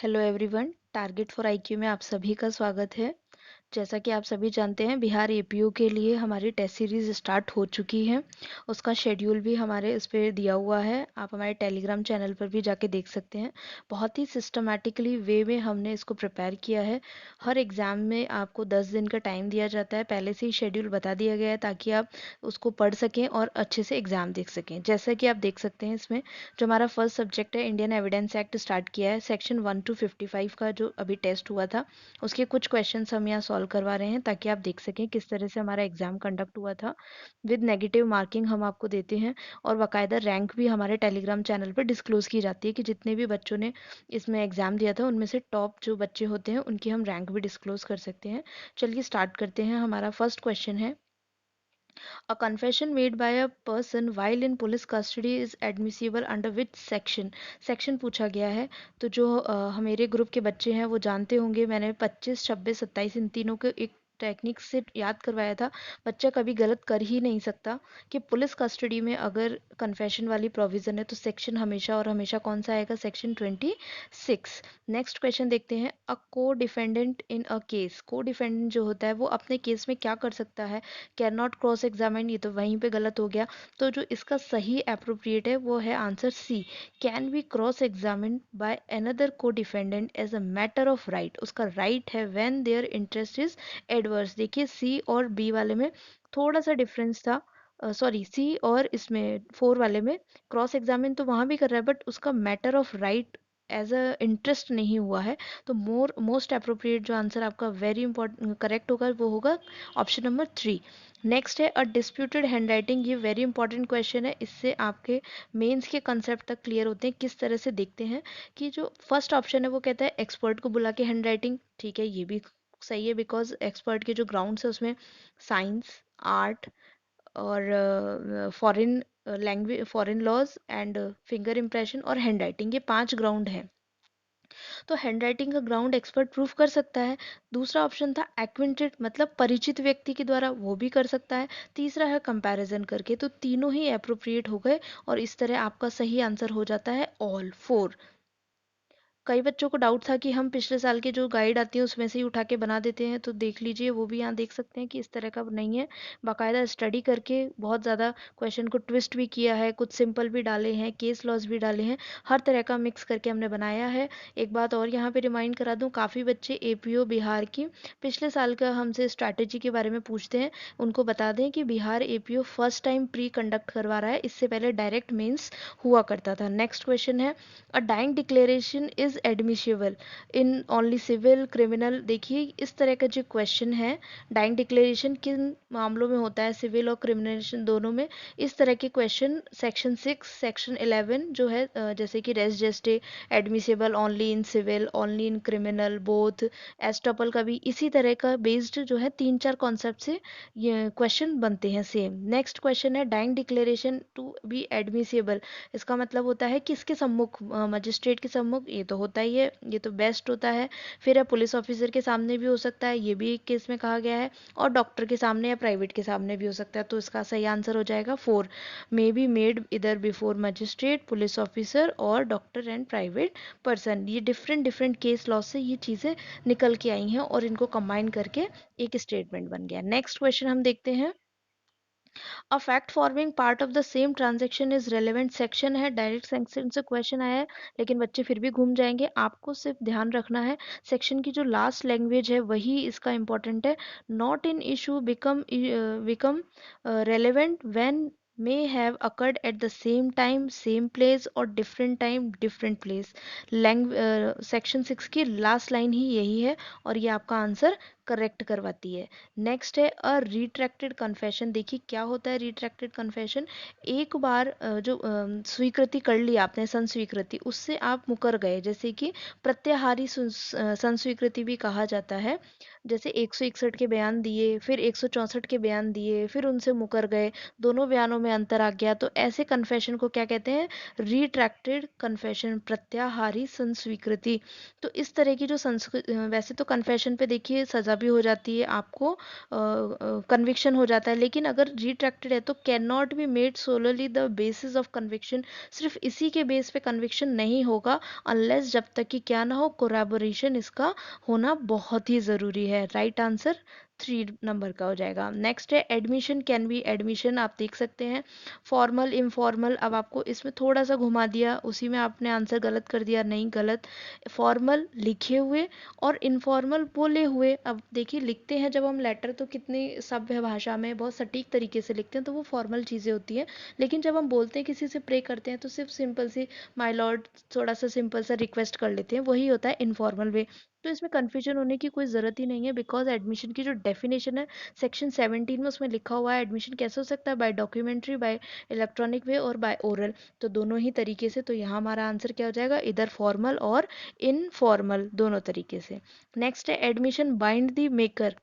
Hello everyone, target for IQ में आप सभी का स्वागत है। जैसा कि आप सभी जानते हैं, बिहार एपीयू के लिए हमारी टेस्ट सीरीज स्टार्ट हो चुकी है। उसका शेड्यूल भी हमारे इस पे दिया हुआ है, आप हमारे टेलीग्राम चैनल पर भी जाके देख सकते हैं। बहुत ही सिस्टमैटिकली वे में हमने इसको प्रिपेयर किया है। हर एग्ज़ाम में आपको 10 दिन का टाइम दिया जाता है, पहले से ही शेड्यूल बता दिया गया है ताकि आप उसको पढ़ सकें और अच्छे से एग्ज़ाम देख सकें। जैसा कि आप देख सकते हैं, इसमें जो हमारा फर्स्ट सब्जेक्ट है, इंडियन एविडेंस एक्ट स्टार्ट किया है। सेक्शन 1 to 55 का जो अभी टेस्ट हुआ था, उसके कुछ क्वेश्चंस हम यहाँ सॉल्व करवा रहे हैं ताकि आप देख सकें किस तरह से हमारा एग्जाम कंडक्ट हुआ था। विद नेगेटिव मार्किंग हम आपको देते हैं और बाकायदा रैंक भी हमारे टेलीग्राम चैनल पर डिस्क्लोज की जाती है कि जितने भी बच्चों ने इसमें एग्जाम दिया था उनमें से टॉप जो बच्चे होते हैं उनकी हम रैंक भी डिस्क्लोज कर सकते हैं। चलिए स्टार्ट करते हैं। हमारा फर्स्ट क्वेश्चन है, a confession made by a person while in police custody is admissible under which section? Section पूछा गया है। तो जो मेरे ग्रुप के बच्चे हैं वो जानते होंगे, मैंने 25, 26, 27 इन तीनों के एक टेक्निक से याद करवाया था। बच्चा कभी गलत कर ही नहीं सकता कि पुलिस कस्टडी में अगर कन्फेशन वाली प्रोविज़न है तो सेक्शन हमेशा और हमेशा कौन सा आएगा? सेक्शन 26। नेक्स्ट क्वेश्चन देखते हैं, अ को डिफेंडेंट इन अ केस। को डिफेंडेंट जो होता है वो अपने केस में क्या कर सकता है? कैन नॉट क्रॉस एग्जामिन, ये तो वहीं पे गलत हो गया। तो जो इसका सही अप्रोप्रिएट है वो है answer C, can be cross examine by another codefendant as a matter of right. उसका राइट है when their interest is adverse. देखिए सी और बी वाले में थोड़ा सा डिफरेंस था, सॉरी सी और इसमें 4 वाले में क्रॉस एग्जामिन तो वहां भी कर रहा है बट उसका matter of right as a interest नहीं हुआ है। तो मोस्ट अप्रोप्रिएट जो आंसर आपका वेरी इंपॉर्टेंट करेक्ट होगा वो होगा ऑप्शन नंबर 3। नेक्स्ट है, अ डिस्प्यूटेड हैंडराइटिंग। ये वेरी इंपॉर्टेंट क्वेश्चन है, इससे आपके मेंस के कंसेप्ट तक क्लियर होते हैं। किस तरह से देखते हैं कि जो फर्स्ट ऑप्शन है वो कहता है एक्सपर्ट को बुला के हैंडराइटिंग, ठीक है, ये भी सही है बिकॉज एक्सपर्ट के जो ग्राउंड्स है उसमें साइंस, आर्ट और foreign language, foreign laws and finger impression और हैंड राइटिंग, ये 5 ग्राउंड हैं। तो हैंडराइटिंग का ग्राउंड एक्सपर्ट प्रूफ कर सकता है। दूसरा ऑप्शन था एक्विंटेड, मतलब परिचित व्यक्ति के द्वारा, वो भी कर सकता है। तीसरा है कंपैरिजन करके। तो तीनों ही अप्रोप्रिएट हो गए और इस तरह आपका सही आंसर हो जाता है ऑल 4। कई बच्चों को डाउट था कि हम पिछले साल की जो गाइड आती है उसमें से ही उठा के बना देते हैं, तो देख लीजिए वो भी यहाँ देख सकते हैं कि इस तरह का नहीं है। बाकायदा स्टडी करके बहुत ज़्यादा क्वेश्चन को ट्विस्ट भी किया है, कुछ सिंपल भी डाले हैं, केस लॉस भी डाले हैं, हर तरह का मिक्स करके हमने बनाया है। एक बात और यहाँ पे रिमाइंड करा दूँ, काफ़ी बच्चे एपीओ बिहार की पिछले साल का हमसे स्ट्रैटेजी के बारे में पूछते हैं। उनको बता दें कि Bihar APO first time pre conduct करवा रहा है, इससे पहले डायरेक्ट मेंस हुआ करता था। नेक्स्ट क्वेश्चन है, a dying declaration is admissible in only civil criminal. देखिए इस तरह का जो क्वेश्चन है, डाइंग डिक्लेरेशन किन मामलों में होता है, सिविल और क्रिमिनल दोनों में, इस तरह के क्वेश्चन सेक्शन 6, सेक्शन 11 जो है, जैसे कि res gestae admissible only in civil, only in criminal, both, estoppel का भी इसी तरह का बेस्ड जो है 3-4 कॉन्सेप्ट से ये क्वेश्चन बनते हैं सेम। नेक्स्ट क्वेश्चन है, dying declaration to be admissible, इसका मतलब होता है किसके सम्मुख? मजिस्ट्रेट के सम्मुख, ये तो होता ही है, ये तो बेस्ट होता है। फिर है पुलिस ऑफिसर के सामने भी हो सकता है, ये भी एक केस में कहा गया है, और डॉक्टर के सामने या प्राइवेट के सामने भी हो सकता है। तो इसका सही आंसर हो जाएगा 4, मे बी मेड इधर बिफोर मजिस्ट्रेट, पुलिस ऑफिसर और डॉक्टर एंड प्राइवेट पर्सन। ये डिफरेंट डिफरेंट केस लॉ से ये चीज़ें निकल के आई हैं और इनको कंबाइन करके एक स्टेटमेंट बन गया। नेक्स्ट क्वेश्चन हम देखते हैं, a fact forming part of the same transaction is relevant. Section है, डायरेक्ट सेक्शन से क्वेश्चन आया है लेकिन बच्चे फिर भी घूम जाएंगे, आपको सिर्फ ध्यान रखना है सेक्शन की जो लास्ट लैंग्वेज है वही इसका इंपॉर्टेंट है। Not in issue become relevant when may have occurred at the same time, same place और different time, different place। Section 6 की लास्ट लाइन ही यही है और ये आपका आंसर करेक्ट करवाती है। नेक्स्ट है, अ रिट्रैक्टेड कन्फेशन। देखिए क्या होता है रिट्रैक्टेड कन्फेशन, एक बार जो स्वीकृति कर ली आपने, संस्वीकृति, उससे आप मुकर गए, जैसे कि प्रत्याहारी संस्वीकृति भी कहा जाता है। जैसे 161 के बयान दिए, फिर 164 के बयान दिए, फिर उनसे मुकर गए, दोनों बयानों में अंतर आ गया, तो ऐसे कन्फेशन को क्या कहते हैं? रिट्रैक्टेड कन्फेशन, प्रत्याहारी संस्वीकृति। तो इस तरह की जो वैसे तो कन्फेशन पे देखिए सज़ा भी हो जाती है, आपको कन्विक्शन हो जाता है, लेकिन अगर रिट्रैक्टेड है तो can not be made solely the basis of conviction, सिर्फ इसी के बेस पे कन्विक्शन नहीं होगा अनलेस, जब तक कि क्या ना हो, कोरैबोरेशन इसका होना बहुत ही ज़रूरी है। राइट आंसर 3 नंबर का हो जाएगा। नेक्स्ट है एडमिशन कैन बी, एडमिशन आप देख सकते हैं फॉर्मल इनफॉर्मल। अब आपको इसमें थोड़ा सा घुमा दिया, उसी में आपने आंसर गलत कर दिया, नहीं गलत। फॉर्मल लिखे हुए और इनफॉर्मल बोले हुए। अब देखिए लिखते हैं जब हम लेटर तो कितनी सभ्य भाषा में बहुत सटीक तरीके से लिखते हैं, तो वो फॉर्मल चीज़ें होती हैं, लेकिन जब हम बोलते हैं किसी से प्रे करते हैं तो सिर्फ सिंपल सी माय लॉर्ड, थोड़ा सा सिंपल सा रिक्वेस्ट कर लेते हैं, वही होता है इनफॉर्मल वे। तो इसमें कन्फ्यूजन होने की कोई ज़रूरत ही नहीं है, बिकॉज एडमिशन की जो डेफिनेशन है सेक्शन 17 में, उसमें लिखा हुआ है एडमिशन कैसे हो सकता है, बाय डॉक्यूमेंट्री, बाय इलेक्ट्रॉनिक वे और बाय ओरल। तो दोनों ही तरीके से। तो यहाँ हमारा आंसर क्या हो जाएगा? इधर फॉर्मल और इनफॉर्मल दोनों तरीके से। नेक्स्ट है एडमिशन बाइंड द मेकर।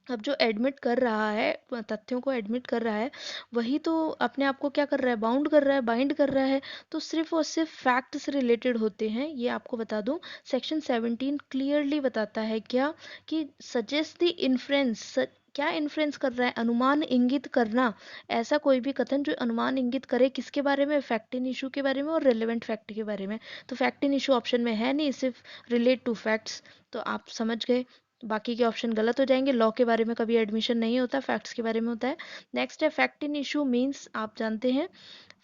अब जो एडमिट कर रहा है, तथ्यों को एडमिट कर रहा है, वही तो अपने आप को क्या कर रहा है? बाउंड कर रहा है, बाइंड कर रहा है। तो सिर्फ और सिर्फ फैक्ट से रिलेटेड होते हैं, ये आपको बता दूं। सेक्शन 17 क्लियरली बताता है क्या, कि सजेस्ट द इन्फ्रेंस, क्या इन्फ्रेंस कर रहा है? अनुमान इंगित करना। ऐसा कोई भी कथन जो अनुमान इंगित करे, किसके बारे में? फैक्ट इन इशू के बारे में और रेलेवेंट फैक्ट के बारे में। तो फैक्ट इन इशू ऑप्शन में है नहीं, सिर्फ रिलेट टू फैक्ट्स। तो आप समझ गए, बाकी के ऑप्शन गलत हो जाएंगे। लॉ के बारे में कभी एडमिशन नहीं होता, फैक्ट्स के बारे में होता है। नेक्स्ट है फैक्ट इन इशू मीन्स, आप जानते हैं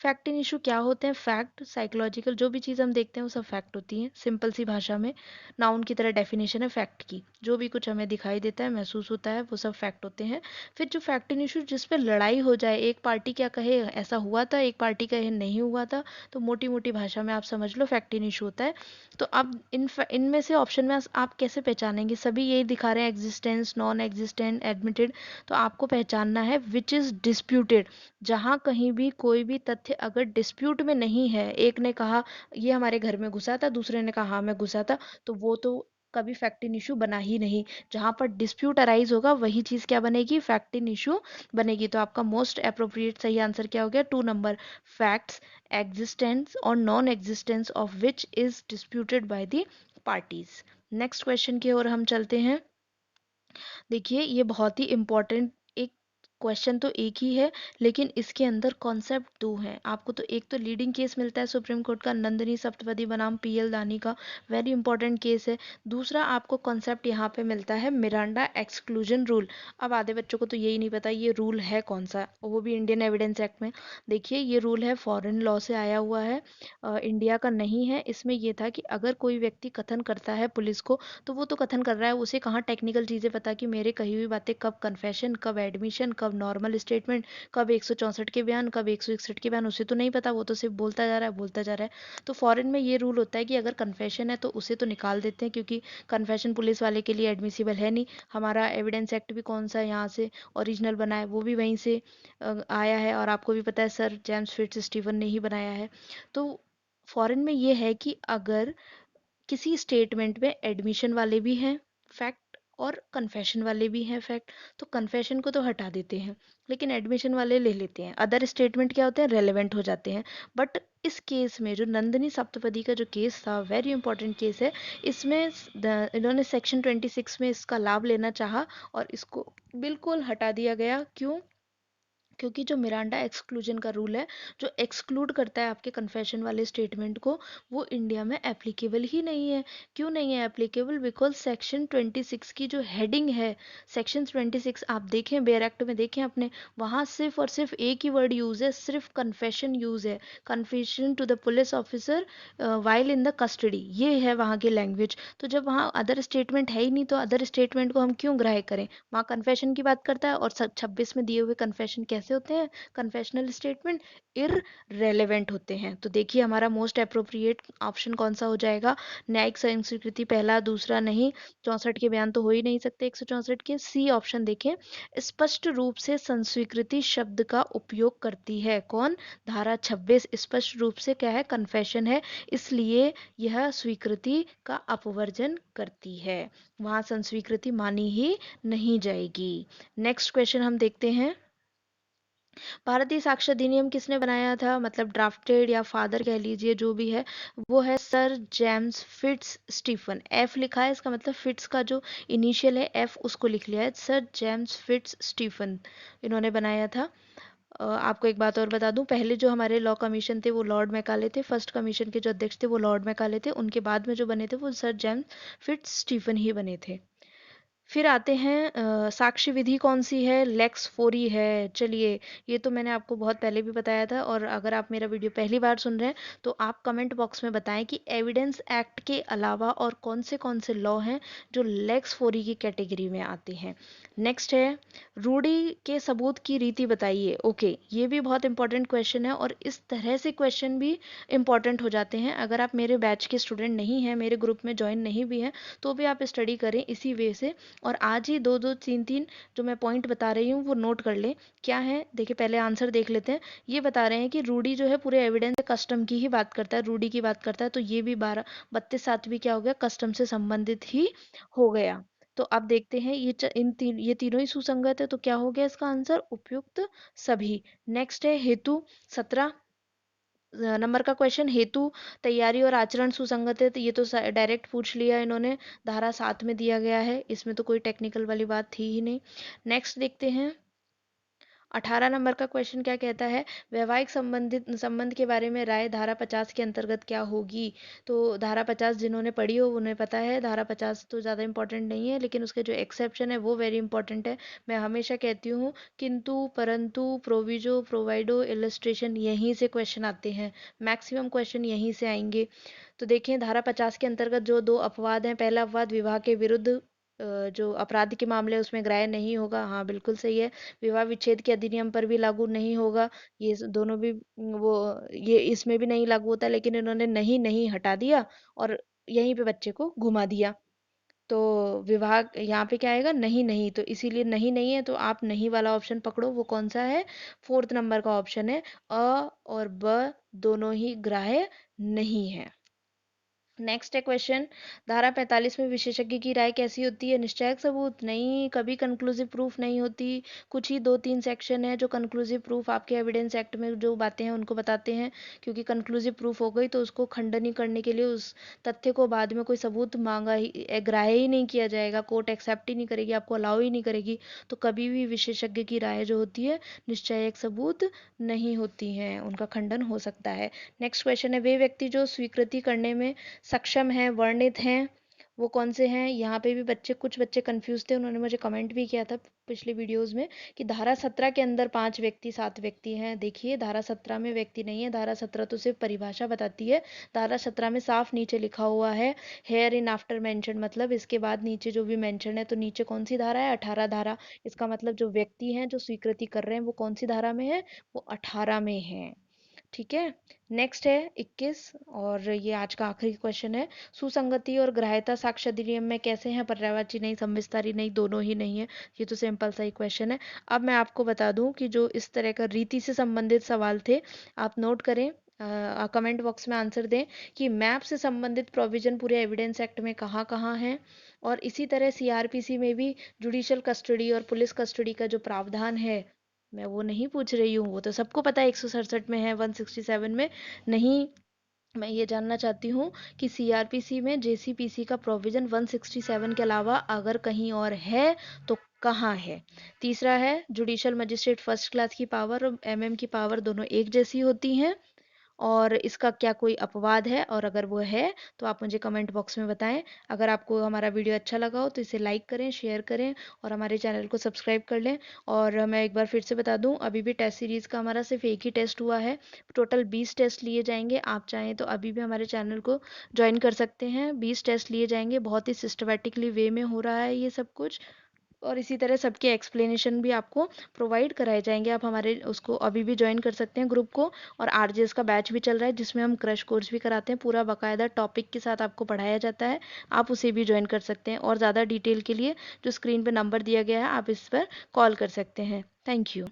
फैक्ट इन इशू क्या होते हैं? फैक्ट, साइकोलॉजिकल, जो भी चीज़ हम देखते हैं वो सब फैक्ट होती है, सिंपल सी भाषा में। नाउन की तरह डेफिनेशन है फैक्ट की, जो भी कुछ हमें दिखाई देता है, महसूस होता है, वो सब फैक्ट होते हैं। फिर जो फैक्ट इन इशू जिस पे लड़ाई हो जाए, एक पार्टी क्या कहे ऐसा हुआ था, एक पार्टी कहे नहीं हुआ था, तो मोटी मोटी भाषा में आप समझ लो फैक्ट इन इशू होता है। तो अब इनमें से ऑप्शन में आप कैसे पहचानेंगे? सभी यही दिखा रहे हैं, एग्जिस्टेंस, नॉन एग्जिस्टेंट, एडमिटेड। तो आपको पहचानना है विच इज डिस्प्यूटेड। जहां कहीं भी कोई भी तथ्य अगर डिस्प्यूट में नहीं है, एक ने कहा ये हमारे घर में घुसा था, दूसरे ने कहा हाँ मैं घुसा था, तो वो तो कभी फैक्ट इन इशू बना ही नहीं। जहां पर डिस्प्यूट अराइज होगा वही चीज क्या बनेगी? फैक्ट इन इशू बनेगी। तो आपका मोस्ट अप्रोप्रिएट सही आंसर क्या हो गया? 2 number, facts existence or non-existence of which is disputed by the parties। Next question की ओर हम चलते हैं। देखिए ये बहुत ही इंपॉर्टेंट, एक क्वेश्चन तो एक ही है, लेकिन इसके अंदर कॉन्सेप्ट दो हैं। आपको तो एक तो लीडिंग केस मिलता है सुप्रीम कोर्ट का, नंदिनी सप्तपदी बनाम पीएल दानी का, वेरी इंपॉर्टेंट केस है। दूसरा आपको कॉन्सेप्ट यहाँ पे मिलता है मिरांडा एक्सक्लूजन रूल। अब आधे बच्चों को तो यही नहीं पता ये रूल है कौन सा, और वो भी इंडियन एविडेंस एक्ट में। देखिए ये रूल है, फॉरेन लॉ से आया हुआ है, इंडिया का नहीं है। इसमें ये था कि अगर कोई व्यक्ति कथन करता है पुलिस को, तो वो तो कथन कर रहा है, उसे कहाँ टेक्निकल चीज़ें पता कि मेरे कही हुई बातें कब कन्फेशन, कब एडमिशन, कब नॉर्मल स्टेटमेंट, कब 164 के बयान, कब 161 के बयान, उसे तो नहीं पता, वो तो सिर्फ बोलता जा रहा है, बोलता जा रहा है। तो फॉरेन में ये रूल होता है कि अगर कन्फेशन है तो उसे तो निकाल देते हैं, क्योंकि कन्फेशन पुलिस वाले के लिए एडमिसिबल है नहीं। हमारा एविडेंस एक्ट भी कौन सा यहाँ से ओरिजिनल बना है, वो भी वहीं से आया है, और आपको भी पता है सर जेम्स फिट्ज स्टीवन ने ही बनाया है। तो फॉरेन में ये है कि अगर किसी स्टेटमेंट में एडमिशन वाले भी हैं फैक्ट और कन्फेशन वाले भी हैं फैक्ट, तो कन्फेशन को तो हटा देते हैं, लेकिन एडमिशन वाले ले लेते हैं। अदर स्टेटमेंट क्या होते हैं? रेलेवेंट हो जाते हैं। बट इस केस में जो नंदिनी सप्तपदी का जो केस था, वेरी इंपॉर्टेंट केस है। इसमें इन्होंने सेक्शन 26 में इसका लाभ लेना चाहा और इसको बिल्कुल हटा दिया गया। क्यों? क्योंकि जो मिरांडा एक्सक्लूजन का रूल है, जो एक्सक्लूड करता है आपके कन्फेशन वाले स्टेटमेंट को, वो इंडिया में एप्लीकेबल ही नहीं है। क्यों नहीं है एप्लीकेबल? बिकॉज सेक्शन 26 की जो हेडिंग है, सेक्शन 26 आप देखें, बेयर एक्ट में देखें अपने, वहाँ सिर्फ और सिर्फ एक ही वर्ड यूज़ है, सिर्फ कन्फेशन यूज़ है, confession to the police officer while in the custody, ये है वहाँ की लैंग्वेज। तो जब वहाँ अदर स्टेटमेंट है ही नहीं, तो अदर स्टेटमेंट को हम क्यों ग्राह्य करें? वहाँ कन्फेशन की बात करता है, और 26 में दिए हुए कन्फेशन कैसे होते हैं? कन्फेशनल स्टेटमेंट इररेलेवेंट होते हैं। तो देखिए हमारा मोस्ट अप्रोप्रिएट ऑप्शन कौन सा हो जाएगा? न्यायिक स्वीकृति पहला, दूसरा नहीं, 64 के बयान तो हो ही नहीं सकते 164 के। सी ऑप्शन देखें, स्पष्ट रूप से संस्वीकृति शब्द का उपयोग करती है। कौन? धारा 26 स्पष्ट रूप से क्या है? कन्फेशन है, इसलिए यह स्वीकृति का अपवर्जन करती है, वहां संस्वीकृति मानी ही नहीं जाएगी। नेक्स्ट क्वेश्चन हम देखते हैं। भारतीय साक्ष्य अधिनियम किसने बनाया था, मतलब ड्राफ्टेड या फादर कह लीजिए, जो भी है, वो है sir James Fitz Stephen. F लिखा है, इसका मतलब फिट्स का जो इनिशियल है एफ, उसको लिख लिया है, सर जेम्स फिट्स स्टीफन इन्होंने बनाया था। आपको एक बात और बता दूं, पहले जो हमारे लॉ कमीशन थे वो लॉर्ड मैकाले थे, फर्स्ट कमीशन के जो अध्यक्ष थे वो लॉर्ड मैकाले थे, उनके बाद में जो बने थे वो सर जेम्स फिट्स स्टीफन ही बने थे। फिर आते हैं साक्ष्य विधि कौन सी है, लेक्स फोरी है। चलिए, ये तो मैंने आपको बहुत पहले भी बताया था, और अगर आप मेरा वीडियो पहली बार सुन रहे हैं तो आप कमेंट बॉक्स में बताएं कि एविडेंस एक्ट के अलावा और कौन से लॉ हैं जो लेक्स फोरी की कैटेगरी में आते हैं। नेक्स्ट है रूढ़ी के सबूत की रीति बताइए। ओके, ये भी बहुत इंपॉर्टेंट क्वेश्चन है, और इस तरह से क्वेश्चन भी इंपॉर्टेंट हो जाते हैं। अगर आप मेरे बैच के स्टूडेंट नहीं हैं, मेरे ग्रुप में ज्वाइन नहीं भी हैं, तो भी आप स्टडी करें इसी वे से, और आज ही दो दो तीन तीन जो मैं पॉइंट बता रही हूँ वो नोट कर लें। क्या है, देखिए पहले आंसर देख लेते हैं। ये बता रहे हैं कि रूढ़ी जो है पूरे एविडेंस कस्टम की ही बात करता है, रूढ़ी की बात करता है, तो ये भी 32 भी क्या हो गया, कस्टम से संबंधित ही हो गया। तो अब देखते हैं ये तीनों ही सुसंगत है, तो क्या हो गया इसका आंसर, उपयुक्त सभी। नेक्स्ट है हेतु, 17 नंबर का क्वेश्चन, हेतु तैयारी और आचरण सुसंगत है, तो ये तो डायरेक्ट पूछ लिया इन्होंने, धारा 7 में दिया गया है, इसमें तो कोई टेक्निकल वाली बात थी ही नहीं। नेक्स्ट देखते हैं, 18 नंबर का क्वेश्चन क्या कहता है, वैवाहिक संबंध के बारे में राय धारा 50 के अंतर्गत क्या होगी। तो धारा 50 जिन्होंने पढ़ी हो उन्हें पता है, धारा 50 तो ज़्यादा इंपॉर्टेंट नहीं है, लेकिन उसके जो एक्सेप्शन है वो वेरी इंपॉर्टेंट है। मैं हमेशा कहती हूँ किंतु परंतु प्रोविजो प्रोवाइडो इलस्ट्रेशन, यहीं से क्वेश्चन आते हैं, मैक्सिमम क्वेश्चन यहीं से आएंगे। तो देखें, धारा 50 के अंतर्गत जो दो अपवाद हैं, पहला अपवाद विवाह के विरुद्ध जो अपराध के मामले उसमें ग्राह्य नहीं होगा, हाँ बिल्कुल सही है। विवाह विच्छेद के अधिनियम पर भी लागू नहीं होगा, ये दोनों भी वो, ये इसमें भी नहीं लागू होता, लेकिन इन्होंने नहीं नहीं हटा दिया और यहीं पे बच्चे को घुमा दिया। तो विवाह यहाँ पे क्या आएगा, नहीं नहीं, तो इसीलिए नहीं नहीं है, तो आप नहीं वाला ऑप्शन पकड़ो। वो कौन सा है, फोर्थ नंबर का ऑप्शन है, अ और ब दोनों ही ग्राह्य नहीं है। नेक्स्ट है क्वेश्चन, धारा 45 में विशेषज्ञ की राय कैसी होती है, निश्चायक सबूत, नहीं, कभी कंक्लूसिव प्रूफ नहीं होती। कुछ ही दो तीन सेक्शन है जो कंक्लूसिव प्रूफ आपके एविडेंस एक्ट में जो बातें हैं उनको बताते हैं, क्योंकि कंक्लूसिव प्रूफ हो गई तो उसको खंडन ही करने के लिए उस तथ्य को बाद में कोई सबूत मांगा ही, ग्राह्य ही नहीं किया जाएगा, कोर्ट एक्सेप्ट ही नहीं करेगी, आपको अलाउ ही नहीं करेगी। तो कभी भी विशेषज्ञ की राय जो होती है निश्चायक सबूत नहीं होती हैं, उनका खंडन हो सकता है। नेक्स्ट क्वेश्चन है, वे व्यक्ति जो स्वीकृति करने में सक्षम हैं, वर्णित हैं, वो कौन से हैं। यहाँ पे भी कुछ बच्चे कंफ्यूज थे, उन्होंने मुझे कमेंट भी किया था पिछले वीडियोस में कि धारा 17 के अंदर 5 व्यक्ति 7 व्यक्ति हैं। देखिए, धारा 17 में व्यक्ति नहीं है, धारा 17 तो सिर्फ परिभाषा बताती है। धारा 17 में साफ नीचे लिखा हुआ है हेयर इन आफ्टर मेंशन, मतलब इसके बाद नीचे जो भी मेंशन है, तो नीचे कौन सी धारा है, 18 धारा। इसका मतलब जो व्यक्ति हैं जो स्वीकृति कर रहे हैं वो कौन सी धारा में है, वो 18 में है। ठीक है। नेक्स्ट है 21, और ये आज का आखिरी क्वेश्चन है, सुसंगति और ग्राह्यता साक्ष्य अधिनियम में कैसे हैं, पर्यायवाची नहीं, समविस्तारी नहीं, दोनों ही नहीं है। ये तो सिंपल सा ही क्वेश्चन है। अब मैं आपको बता दूं कि जो इस तरह का रीति से संबंधित सवाल थे, आप नोट करें, कमेंट बॉक्स में आंसर दें कि मैप से संबंधित प्रोविजन पूरे एविडेंस एक्ट में कहाँ कहाँ है, और इसी तरह सीआरपीसी में भी जुडिशियल कस्टडी और पुलिस कस्टडी का जो प्रावधान है, मैं वो नहीं पूछ रही हूँ, वो तो सबको पता है, 167 में है, 167 में नहीं। मैं ये जानना चाहती हूँ कि सीआरपीसी में जेसीपीसी का प्रोविजन 167 के अलावा अगर कहीं और है तो कहाँ है। तीसरा है, जुडिशियल मजिस्ट्रेट फर्स्ट क्लास की पावर और एमएम की पावर दोनों एक जैसी होती हैं, और इसका क्या कोई अपवाद है, और अगर वो है तो आप मुझे कमेंट बॉक्स में बताएं। अगर आपको हमारा वीडियो अच्छा लगा हो तो इसे लाइक करें, शेयर करें, और हमारे चैनल को सब्सक्राइब कर लें। और मैं एक बार फिर से बता दूं, अभी भी टेस्ट सीरीज़ का हमारा सिर्फ एक ही टेस्ट हुआ है, टोटल 20 टेस्ट लिए जाएंगे। आप चाहें तो अभी भी हमारे चैनल को ज्वाइन कर सकते हैं, 20 टेस्ट लिए जाएंगे, बहुत ही सिस्टमेटिकली वे में हो रहा है ये सब कुछ, और इसी तरह सबके एक्सप्लेनेशन भी आपको प्रोवाइड कराए जाएंगे। आप हमारे उसको अभी भी ज्वाइन कर सकते हैं ग्रुप को। और आरजेएस का बैच भी चल रहा है जिसमें हम क्रश कोर्स भी कराते हैं, पूरा बाकायदा टॉपिक के साथ आपको पढ़ाया जाता है, आप उसे भी ज्वाइन कर सकते हैं। और ज़्यादा डिटेल के लिए जो स्क्रीन पर नंबर दिया गया है आप इस पर कॉल कर सकते हैं। Thank you.